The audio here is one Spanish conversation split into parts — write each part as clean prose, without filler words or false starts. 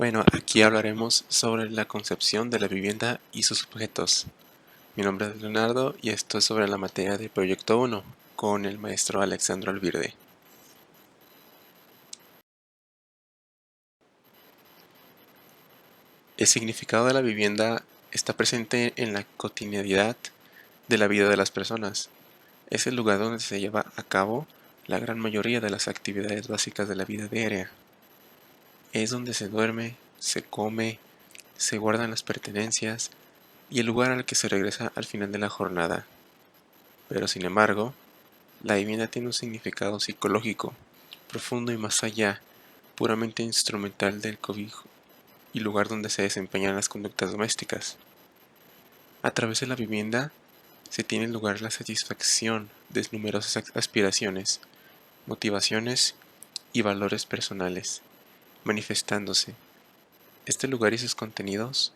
Bueno, aquí hablaremos sobre la concepción de la vivienda y sus objetos. Mi nombre es Leonardo y esto es sobre la materia de Proyecto 1 con el maestro Alexandro Alvirde. El significado de la vivienda está presente en la cotidianidad de la vida de las personas. Es el lugar donde se lleva a cabo la gran mayoría de las actividades básicas de la vida diaria. Es donde se duerme, se come, se guardan las pertenencias y el lugar al que se regresa al final de la jornada. Pero sin embargo, la vivienda tiene un significado psicológico, profundo y más allá, puramente instrumental del cobijo y lugar donde se desempeñan las conductas domésticas. A través de la vivienda se tiene lugar la satisfacción de numerosas aspiraciones, motivaciones y valores personales, manifestándose este lugar y sus contenidos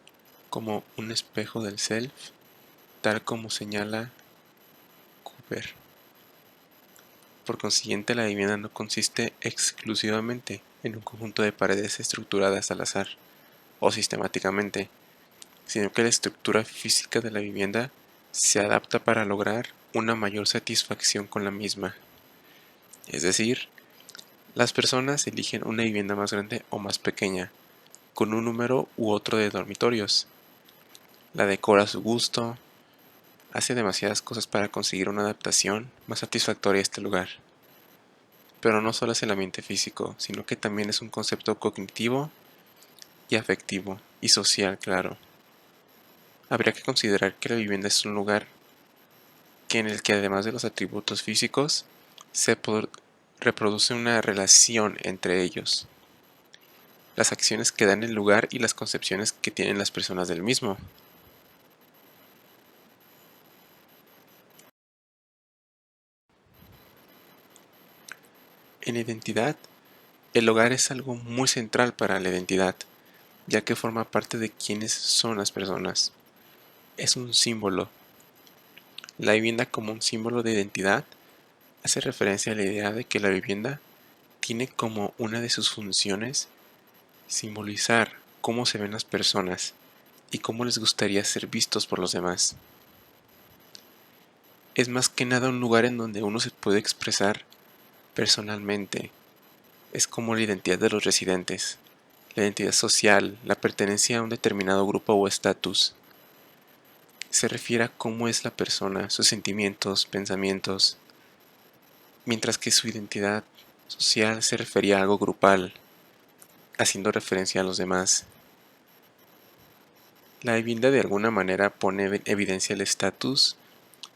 como un espejo del self, tal como señala Cooper. Por consiguiente, la vivienda no consiste exclusivamente en un conjunto de paredes estructuradas al azar o sistemáticamente, sino que la estructura física de la vivienda se adapta para lograr una mayor satisfacción con la misma. Es decir, las personas eligen una vivienda más grande o más pequeña, con un número u otro de dormitorios. La decora a su gusto, hace demasiadas cosas para conseguir una adaptación más satisfactoria a este lugar. Pero no solo es el ambiente físico, sino que también es un concepto cognitivo y afectivo y social, claro. Habría que considerar que la vivienda es un lugar en el que además de los atributos físicos, se reproduce una relación entre ellos, las acciones que dan el lugar y las concepciones que tienen las personas del mismo. En identidad, el hogar es algo muy central para la identidad, ya que forma parte de quiénes son las personas. Es un símbolo. La vivienda como un símbolo de identidad hace referencia a la idea de que la vivienda tiene como una de sus funciones simbolizar cómo se ven las personas y cómo les gustaría ser vistos por los demás. Es más que nada un lugar en donde uno se puede expresar personalmente. Es como la identidad de los residentes, la identidad social, la pertenencia a un determinado grupo o estatus. Se refiere a cómo es la persona, sus sentimientos, pensamientos, mientras que su identidad social se refería a algo grupal, haciendo referencia a los demás. La vivienda de alguna manera pone en evidencia el estatus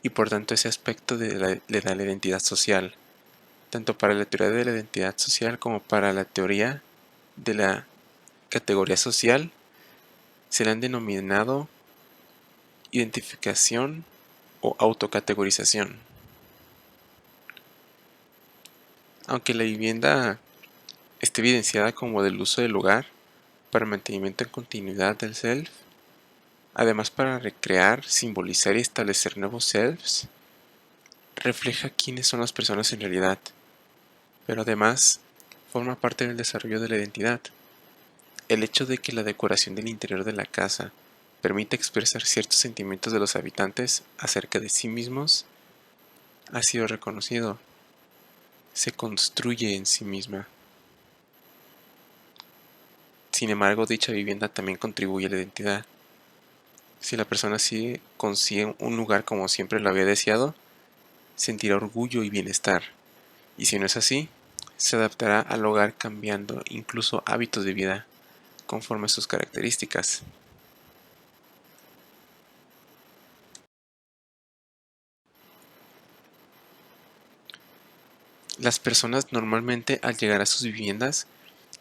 y por tanto ese aspecto le da la identidad social, tanto para la teoría de la identidad social como para la teoría de la categoría social. Se le han denominado identificación o autocategorización. Aunque la vivienda esté evidenciada como del uso del lugar para mantenimiento en continuidad del self, además para recrear, simbolizar y establecer nuevos selves, refleja quiénes son las personas en realidad, pero además forma parte del desarrollo de la identidad. El hecho de que la decoración del interior de la casa permite expresar ciertos sentimientos de los habitantes acerca de sí mismos ha sido reconocido. Se construye en sí misma. Sin embargo, dicha vivienda también contribuye a la identidad. Si la persona sí consigue un lugar como siempre lo había deseado, sentirá orgullo y bienestar. Y si no es así, se adaptará al hogar cambiando incluso hábitos de vida conforme a sus características. Las personas normalmente al llegar a sus viviendas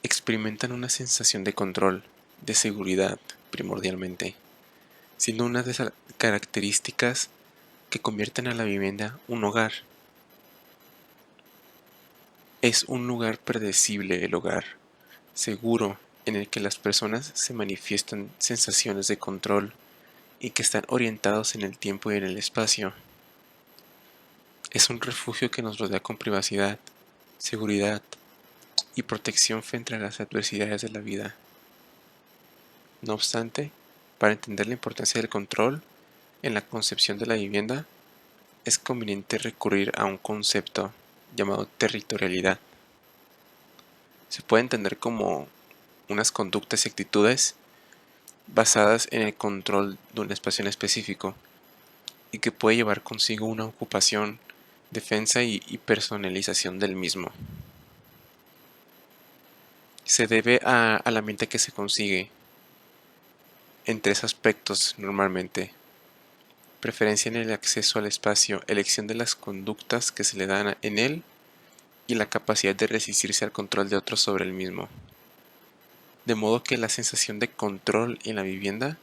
experimentan una sensación de control, de seguridad primordialmente, siendo una de esas características que convierten a la vivienda un hogar. Es un lugar predecible el hogar, seguro, en el que las personas se manifiestan sensaciones de control y que están orientados en el tiempo y en el espacio. Es un refugio que nos rodea con privacidad, seguridad y protección frente a las adversidades de la vida. No obstante, para entender la importancia del control en la concepción de la vivienda, es conveniente recurrir a un concepto llamado territorialidad. Se puede entender como unas conductas y actitudes basadas en el control de un espacio en específico y que puede llevar consigo una ocupación, defensa y personalización del mismo. Se debe al ambiente que se consigue en tres aspectos normalmente: preferencia en el acceso al espacio, elección de las conductas que se le dan en él y la capacidad de resistirse al control de otros sobre el mismo. De modo que la sensación de control en la vivienda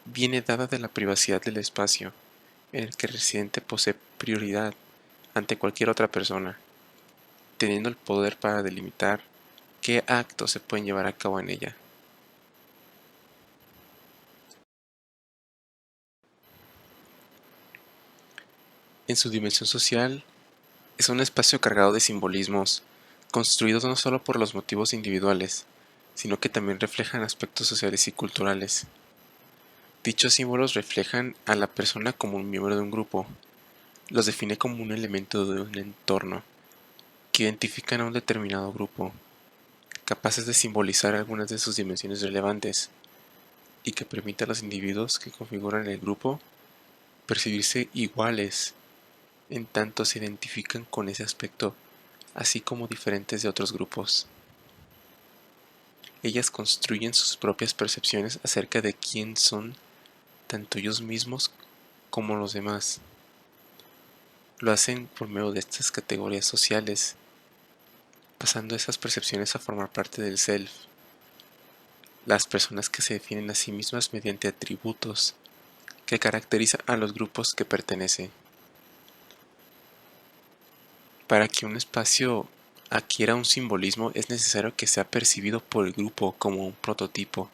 viene dada de la privacidad del espacio, en el que el residente posee prioridad ante cualquier otra persona, teniendo el poder para delimitar qué actos se pueden llevar a cabo en ella. En su dimensión social, es un espacio cargado de simbolismos, construidos no solo por los motivos individuales, sino que también reflejan aspectos sociales y culturales. Dichos símbolos reflejan a la persona como un miembro de un grupo, los define como un elemento de un entorno, que identifican a un determinado grupo, capaces de simbolizar algunas de sus dimensiones relevantes, y que permite a los individuos que configuran el grupo percibirse iguales en tanto se identifican con ese aspecto, así como diferentes de otros grupos. Ellas construyen sus propias percepciones acerca de quién son tanto ellos mismos como los demás. Lo hacen por medio de estas categorías sociales, pasando esas percepciones a formar parte del self. Las personas que se definen a sí mismas mediante atributos que caracterizan a los grupos que pertenecen. Para que un espacio adquiera un simbolismo es necesario que sea percibido por el grupo como un prototipo,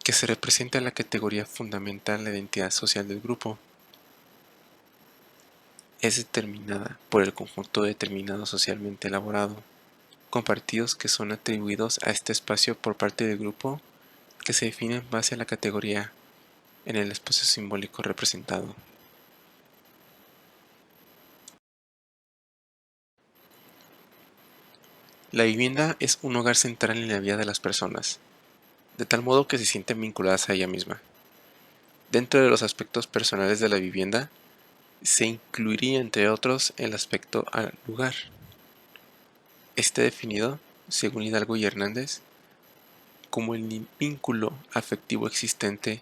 que se represente a la categoría fundamental de la identidad social del grupo. Es determinada por el conjunto determinado socialmente elaborado, compartidos que son atribuidos a este espacio por parte del grupo, que se define en base a la categoría en el espacio simbólico representado. La vivienda es un hogar central en la vida de las personas, de tal modo que se sienten vinculadas a ella misma. Dentro de los aspectos personales de la vivienda, se incluiría entre otros el aspecto al lugar. Este definido, según Hidalgo y Hernández, como el vínculo afectivo existente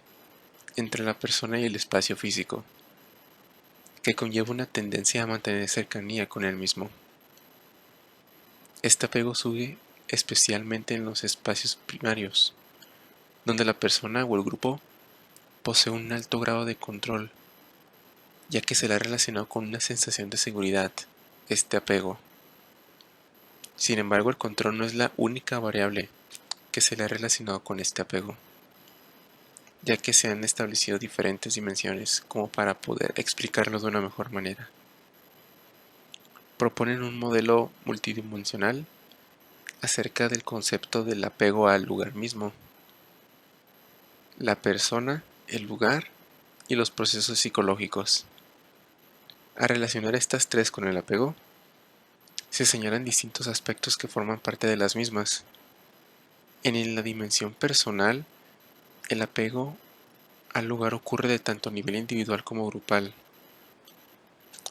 entre la persona y el espacio físico, que conlleva una tendencia a mantener cercanía con el mismo. Este apego surge especialmente en los espacios primarios, donde la persona o el grupo posee un alto grado de control, ya que se le ha relacionado con una sensación de seguridad, este apego. Sin embargo, el control no es la única variable que se le ha relacionado con este apego, ya que se han establecido diferentes dimensiones como para poder explicarlo de una mejor manera. Proponen un modelo multidimensional acerca del concepto del apego al lugar mismo, la persona, el lugar y los procesos psicológicos. Al relacionar estas tres con el apego, se señalan distintos aspectos que forman parte de las mismas. En la dimensión personal, el apego al lugar ocurre de tanto a nivel individual como grupal.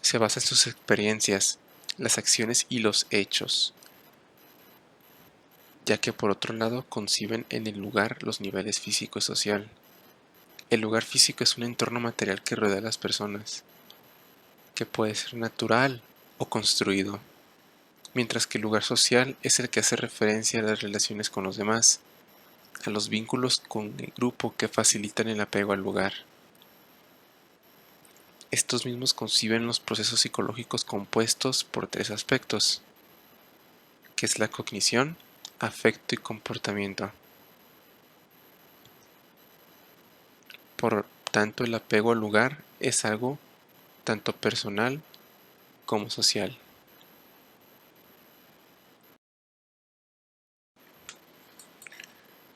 Se basa en sus experiencias, las acciones y los hechos, ya que por otro lado conciben en el lugar los niveles físico y social. El lugar físico es un entorno material que rodea a las personas, que puede ser natural o construido, mientras que el lugar social es el que hace referencia a las relaciones con los demás, a los vínculos con el grupo que facilitan el apego al lugar. Estos mismos conciben los procesos psicológicos compuestos por tres aspectos, que es la cognición, afecto y comportamiento. Por tanto, el apego al lugar es algo tanto personal como social.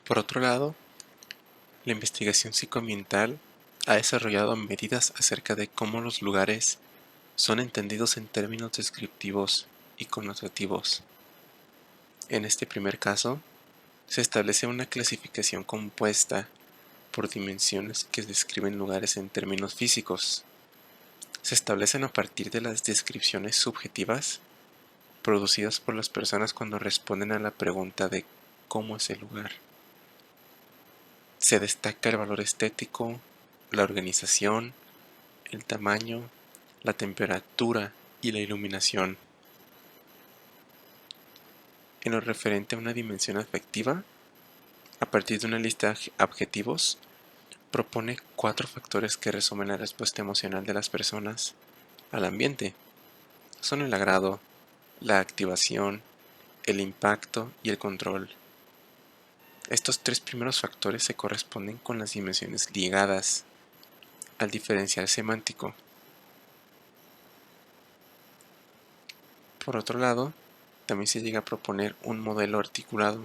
Por otro lado, La investigación psicoambiental ha desarrollado medidas acerca de cómo los lugares son entendidos en términos descriptivos y connotativos. En este primer caso, se establece una clasificación compuesta por dimensiones que describen lugares en términos físicos. Se establecen a partir de las descripciones subjetivas producidas por las personas cuando responden a la pregunta de cómo es el lugar. Se destaca el valor estético, la organización, el tamaño, la temperatura y la iluminación. En lo referente a una dimensión afectiva, a partir de una lista de adjetivos, propone 4 factores que resumen la respuesta emocional de las personas al ambiente. Son el agrado, la activación, el impacto y el control. Estos 3 primeros factores se corresponden con las dimensiones ligadas al diferencial semántico. Por otro lado, también se llega a proponer un modelo articulado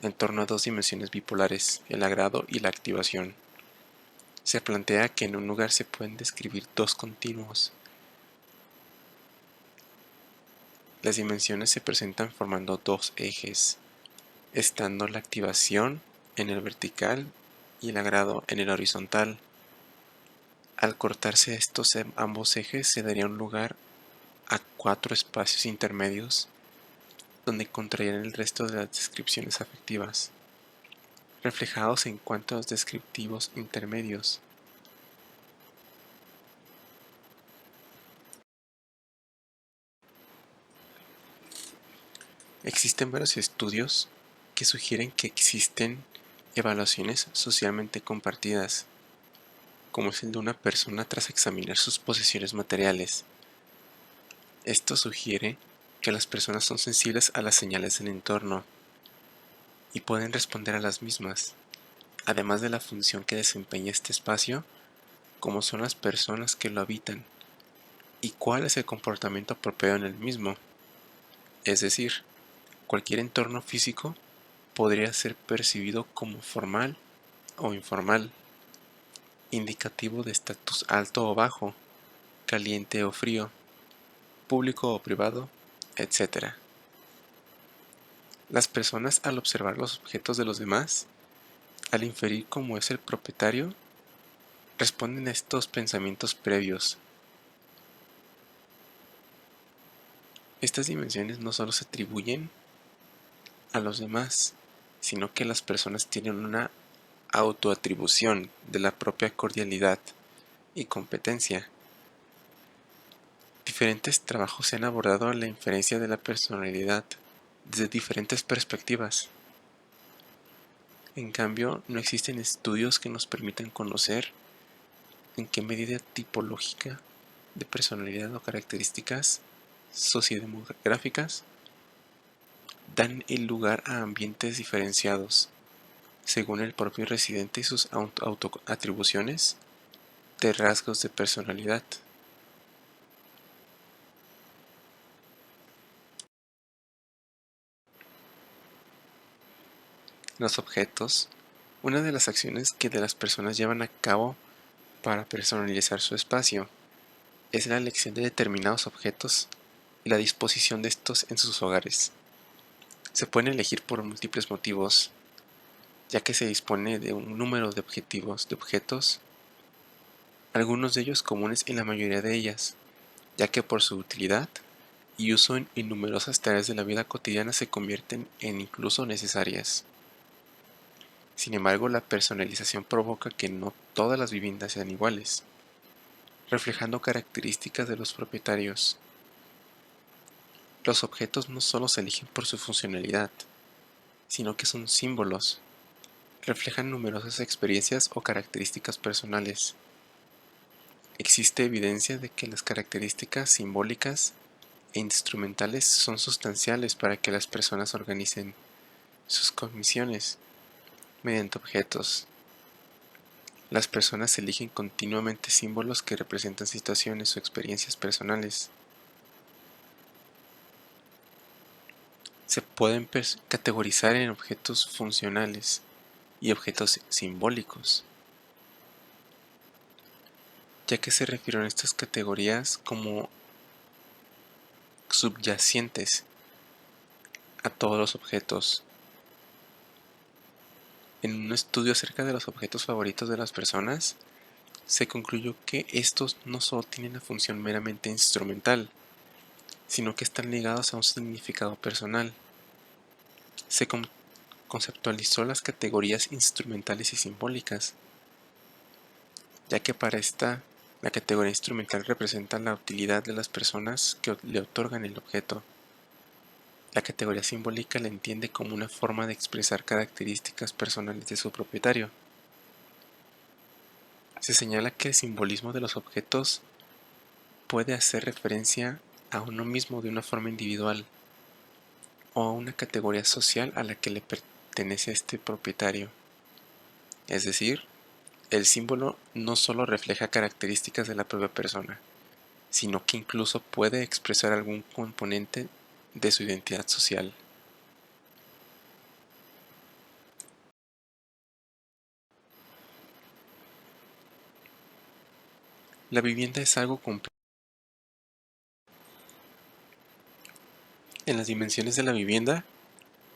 en torno a 2 dimensiones bipolares, el agrado y la activación. Se plantea que en un lugar se pueden describir 2 continuos. Las dimensiones se presentan formando 2 ejes, estando la activación en el vertical y el agrado en el horizontal. Al cortarse estos ambos ejes se daría un lugar a 4 espacios intermedios donde encontrarían el resto de las descripciones afectivas, reflejados en cuantos descriptivos intermedios. Existen varios estudios que sugieren que existen evaluaciones socialmente compartidas, como es el de una persona tras examinar sus posesiones materiales. Esto sugiere que las personas son sensibles a las señales del entorno y pueden responder a las mismas, además de la función que desempeña este espacio, como son las personas que lo habitan y cuál es el comportamiento apropiado en el mismo. Es decir, cualquier entorno físico podría ser percibido como formal o informal, indicativo de estatus alto o bajo, caliente o frío, público o privado, etc. Las personas, al observar los objetos de los demás, al inferir cómo es el propietario, responden a estos pensamientos previos. Estas dimensiones no solo se atribuyen a los demás, sino que las personas tienen una autoatribución de la propia cordialidad y competencia. Diferentes trabajos se han abordado la inferencia de la personalidad desde diferentes perspectivas. En cambio, no existen estudios que nos permitan conocer en qué medida tipológica de personalidad o características sociodemográficas dan el lugar a ambientes diferenciados, según el propio residente y sus autoatribuciones de rasgos de personalidad. Los objetos, una de las acciones que las personas llevan a cabo para personalizar su espacio, es la elección de determinados objetos y la disposición de estos en sus hogares. Se pueden elegir por múltiples motivos, ya que se dispone de un número de objetos, algunos de ellos comunes en la mayoría de ellas, ya que por su utilidad y uso en numerosas tareas de la vida cotidiana se convierten en incluso necesarias. Sin embargo, la personalización provoca que no todas las viviendas sean iguales, reflejando características de los propietarios. Los objetos no solo se eligen por su funcionalidad, sino que son símbolos, reflejan numerosas experiencias o características personales. Existe evidencia de que las características simbólicas e instrumentales son sustanciales para que las personas organicen sus cogniciones mediante objetos. Las personas eligen continuamente símbolos que representan situaciones o experiencias personales. Se pueden categorizar en objetos funcionales, y objetos simbólicos, ya que se refirieron a estas categorías como subyacentes a todos los objetos. En un estudio acerca de los objetos favoritos de las personas, se concluyó que estos no solo tienen una función meramente instrumental, sino que están ligados a un significado personal. Se conceptualizó las categorías instrumentales y simbólicas, ya que para esta, la categoría instrumental representa la utilidad de las personas que le otorgan el objeto. La categoría simbólica la entiende como una forma de expresar características personales de su propietario. Se señala que el simbolismo de los objetos puede hacer referencia a uno mismo de una forma individual o a una categoría social a la que le pertenece este propietario. Es decir, el símbolo no solo refleja características de la propia persona, sino que incluso puede expresar algún componente de su identidad social. La vivienda es algo complejo. En las dimensiones de la vivienda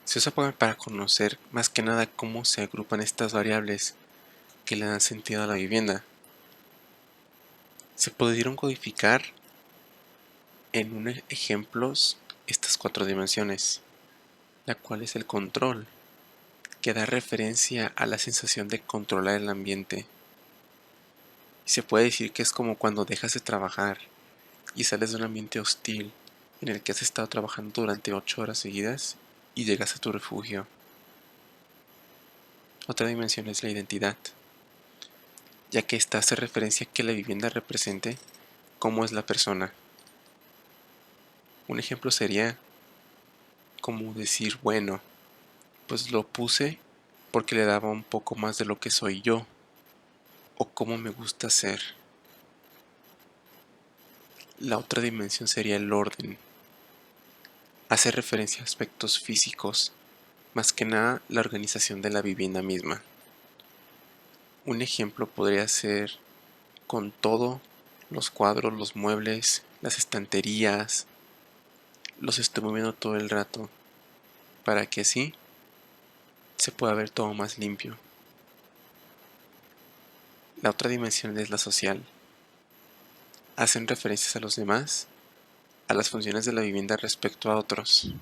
se usa para conocer más que nada cómo se agrupan estas variables que le dan sentido a la vivienda. Se pudieron codificar en un ejemplos estas cuatro dimensiones, la cual es el control, que da referencia a la sensación de controlar el ambiente. Se puede decir que es como cuando dejas de trabajar y sales de un ambiente hostil en el que has estado trabajando durante 8 horas seguidas y llegas a tu refugio. Otra dimensión es la identidad, ya que esta hace referencia a que la vivienda represente cómo es la persona. Un ejemplo sería como decir, bueno, pues lo puse porque le daba un poco más de lo que soy yo, o cómo me gusta ser. La otra dimensión sería el orden. Hace referencia a aspectos físicos, más que nada la organización de la vivienda misma. Un ejemplo podría ser con todo, los cuadros, los muebles, las estanterías, los estoy moviendo todo el rato, para que así se pueda ver todo más limpio. La otra dimensión es la social. Hacen referencias a los demás, a las funciones de la vivienda respecto a otros.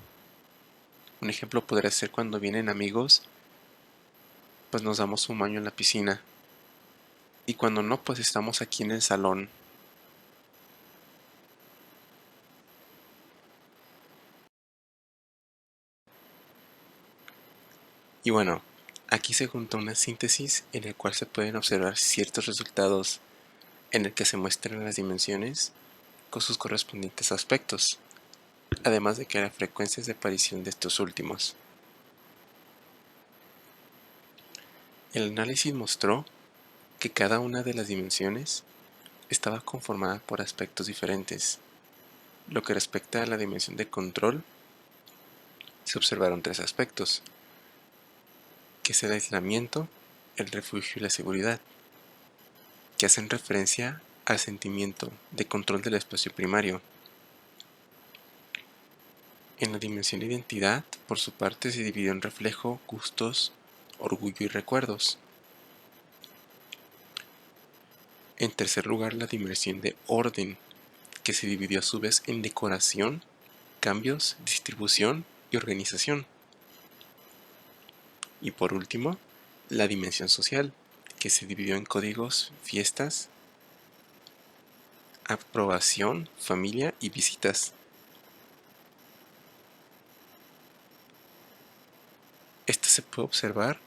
Un ejemplo podría ser cuando vienen amigos, pues nos damos un baño en la piscina. Y cuando no, pues estamos aquí en el salón. Y bueno, aquí se junta una síntesis en el cual se pueden observar ciertos resultados en el que se muestran las dimensiones con sus correspondientes aspectos, además de que hay frecuencias de aparición de estos últimos. El análisis mostró que cada una de las dimensiones estaba conformada por aspectos diferentes. Lo que respecta a la dimensión de control, se observaron tres aspectos, que es el aislamiento, el refugio y la seguridad, que hacen referencia al sentimiento de control del espacio primario. En la dimensión de identidad, por su parte, se dividió en reflejo, gustos, orgullo y recuerdos. En tercer lugar, la dimensión de orden, que se dividió a su vez en decoración, cambios, distribución y organización. Y por último, la dimensión social, que se dividió en códigos, fiestas, aprobación, familia y visitas. Esto se puede observar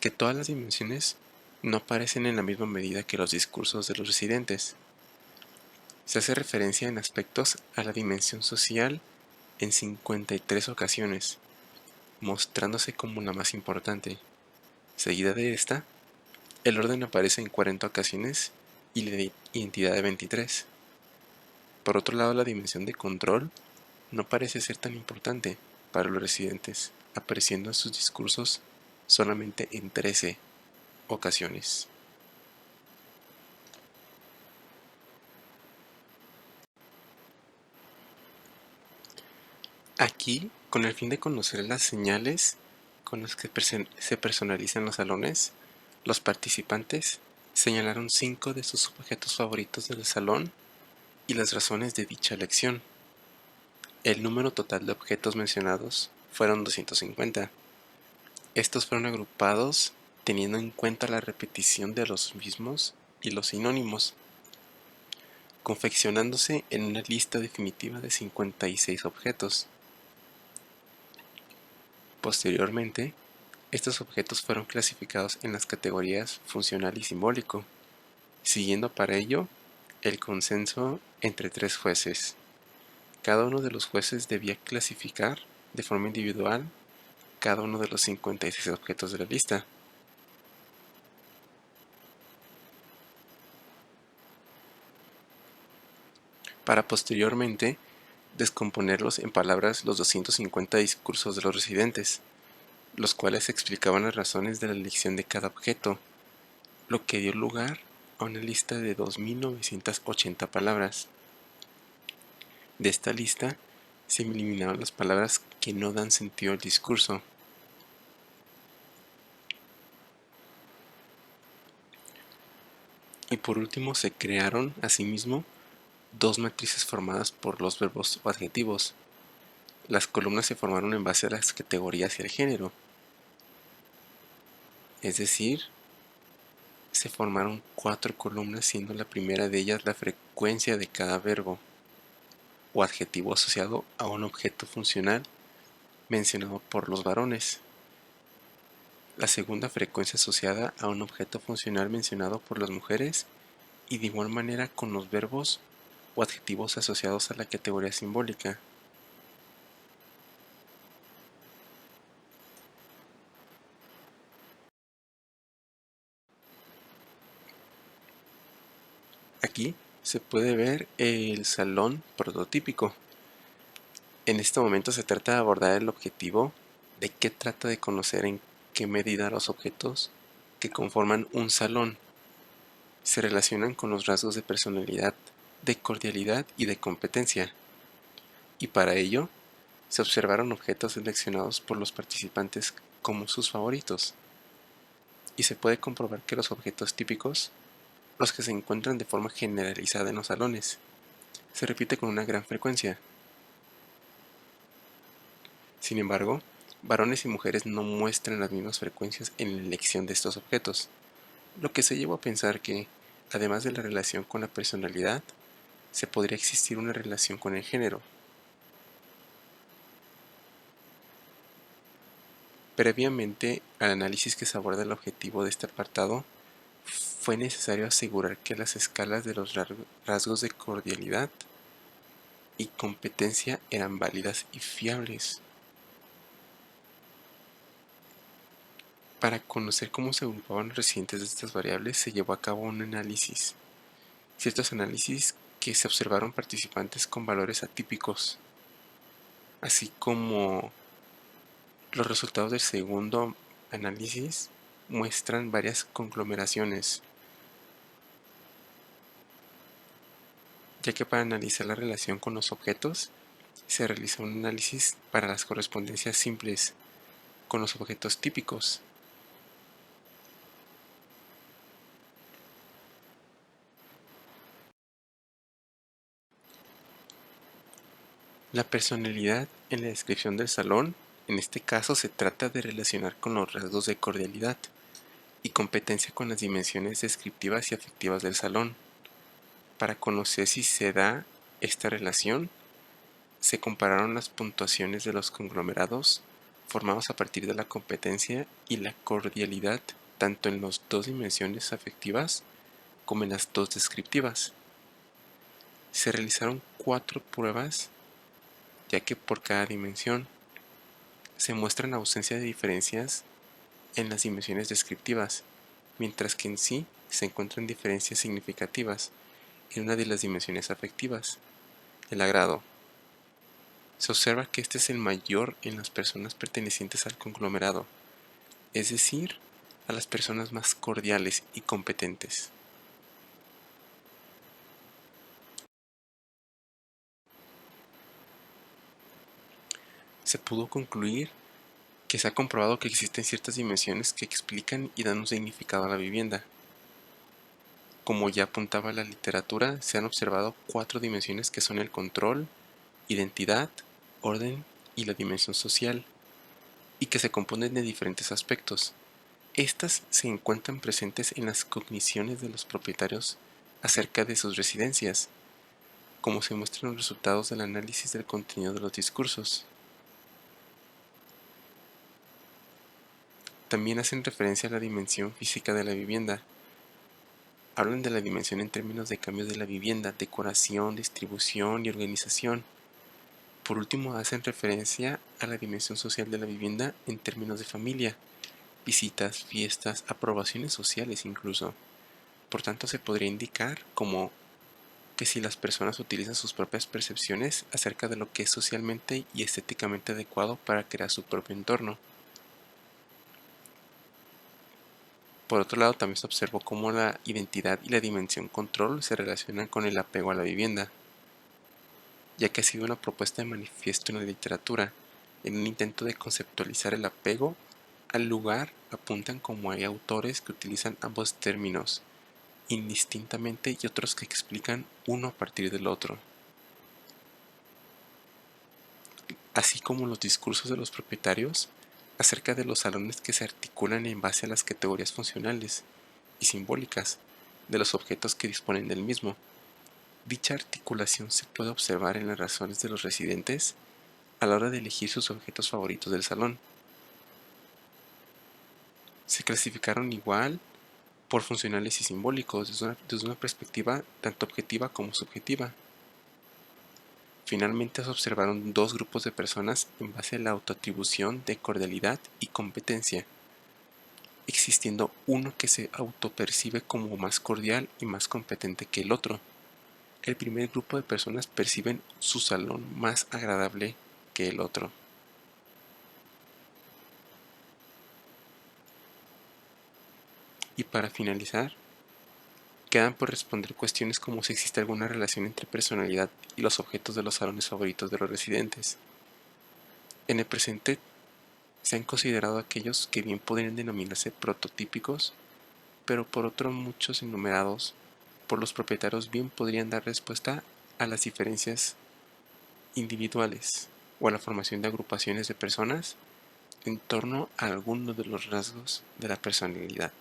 que todas las dimensiones no aparecen en la misma medida que los discursos de los residentes. Se hace referencia en aspectos a la dimensión social en 53 ocasiones, mostrándose como la más importante. Seguida de esta, el orden aparece en 40 ocasiones y la identidad de 23. Por otro lado, la dimensión de control no parece ser tan importante para los residentes, apareciendo en sus discursos solamente en 13 ocasiones. Aquí, con el fin de conocer las señales con las que se personalizan los salones, los participantes señalaron 5 de sus objetos favoritos del salón y las razones de dicha elección. El número total de objetos mencionados fueron 250. Estos fueron agrupados teniendo en cuenta la repetición de los mismos y los sinónimos, confeccionándose en una lista definitiva de 56 objetos. Posteriormente, estos objetos fueron clasificados en las categorías funcional y simbólico, siguiendo para ello el consenso entre 3 jueces. Cada uno de los jueces debía clasificar de forma individual cada uno de los 56 objetos de la lista. Para posteriormente descomponerlos en palabras los 250 discursos de los residentes, los cuales explicaban las razones de la elección de cada objeto, lo que dio lugar a una lista de 2.980 palabras. De esta lista se eliminaron las palabras que no dan sentido al discurso. Y por último se crearon, asimismo, 2 matrices formadas por los verbos o adjetivos. Las columnas se formaron en base a las categorías y el género. Es decir, se formaron 4 columnas, siendo la primera de ellas la frecuencia de cada verbo o adjetivo asociado a un objeto funcional mencionado por los varones. La segunda frecuencia asociada a un objeto funcional mencionado por las mujeres y de igual manera con los verbos o adjetivos asociados a la categoría simbólica. Aquí se puede ver el salón prototípico. En este momento se trata de abordar el objetivo de qué trata de conocer en qué medida los objetos que conforman un salón se relacionan con los rasgos de personalidad, de cordialidad y de competencia. Y para ello, se observaron objetos seleccionados por los participantes como sus favoritos. Y se puede comprobar que los objetos típicos, los que se encuentran de forma generalizada en los salones, se repite con una gran frecuencia. Sin embargo, varones y mujeres no muestran las mismas frecuencias en la elección de estos objetos, lo que se llevó a pensar que, además de la relación con la personalidad, se podría existir una relación con el género. Previamente al análisis que se aborda el objetivo de este apartado, fue necesario asegurar que las escalas de los rasgos de cordialidad y competencia eran válidas y fiables. Para conocer cómo se agrupaban los residentes de estas variables, se llevó a cabo un análisis. Ciertos análisis que se observaron participantes con valores atípicos, así como los resultados del segundo análisis muestran varias conglomeraciones, ya que para analizar la relación con los objetos se realiza un análisis para las correspondencias simples con los objetos típicos. La personalidad en la descripción del salón, en este caso se trata de relacionar con los rasgos de cordialidad y competencia con las dimensiones descriptivas y afectivas del salón. Para conocer si se da esta relación, se compararon las puntuaciones de los conglomerados formados a partir de la competencia y la cordialidad tanto en las 2 dimensiones afectivas como en las 2 descriptivas. Se realizaron 4 pruebas, ya que por cada dimensión se muestran ausencia de diferencias en las dimensiones descriptivas, mientras que en sí se encuentran diferencias significativas en una de las dimensiones afectivas, el agrado. Se observa que este es el mayor en las personas pertenecientes al conglomerado, es decir, a las personas más cordiales y competentes. Se pudo concluir que se ha comprobado que existen ciertas dimensiones que explican y dan un significado a la vivienda. Como ya apuntaba la literatura, se han observado 4 dimensiones que son el control, identidad, orden y la dimensión social, y que se componen de diferentes aspectos. Estas se encuentran presentes en las cogniciones de los propietarios acerca de sus residencias, como se muestran los resultados del análisis del contenido de los discursos. También hacen referencia a la dimensión física de la vivienda. Hablan de la dimensión en términos de cambios de la vivienda, decoración, distribución y organización. Por último, hacen referencia a la dimensión social de la vivienda en términos de familia, visitas, fiestas, aprobaciones sociales incluso. Por tanto, se podría indicar como que si las personas utilizan sus propias percepciones acerca de lo que es socialmente y estéticamente adecuado para crear su propio entorno. Por otro lado, también se observó cómo la identidad y la dimensión control se relacionan con el apego a la vivienda, ya que ha sido una propuesta de manifiesto en la literatura. En un intento de conceptualizar el apego al lugar, apuntan como hay autores que utilizan ambos términos indistintamente y otros que explican uno a partir del otro, así como los discursos de los propietarios acerca de los salones que se articulan en base a las categorías funcionales y simbólicas de los objetos que disponen del mismo. Dicha articulación se puede observar en las razones de los residentes a la hora de elegir sus objetos favoritos del salón. Se clasificaron igual por funcionales y simbólicos desde una perspectiva tanto objetiva como subjetiva. Finalmente se observaron 2 grupos de personas en base a la autoatribución de cordialidad y competencia, existiendo uno que se autopercibe como más cordial y más competente que el otro. El primer grupo de personas perciben su salón más agradable que el otro. Y para finalizar, quedan por responder cuestiones como si existe alguna relación entre personalidad y los objetos de los salones favoritos de los residentes. En el presente se han considerado aquellos que bien podrían denominarse prototípicos, pero por otros muchos enumerados por los propietarios bien podrían dar respuesta a las diferencias individuales o a la formación de agrupaciones de personas en torno a alguno de los rasgos de la personalidad.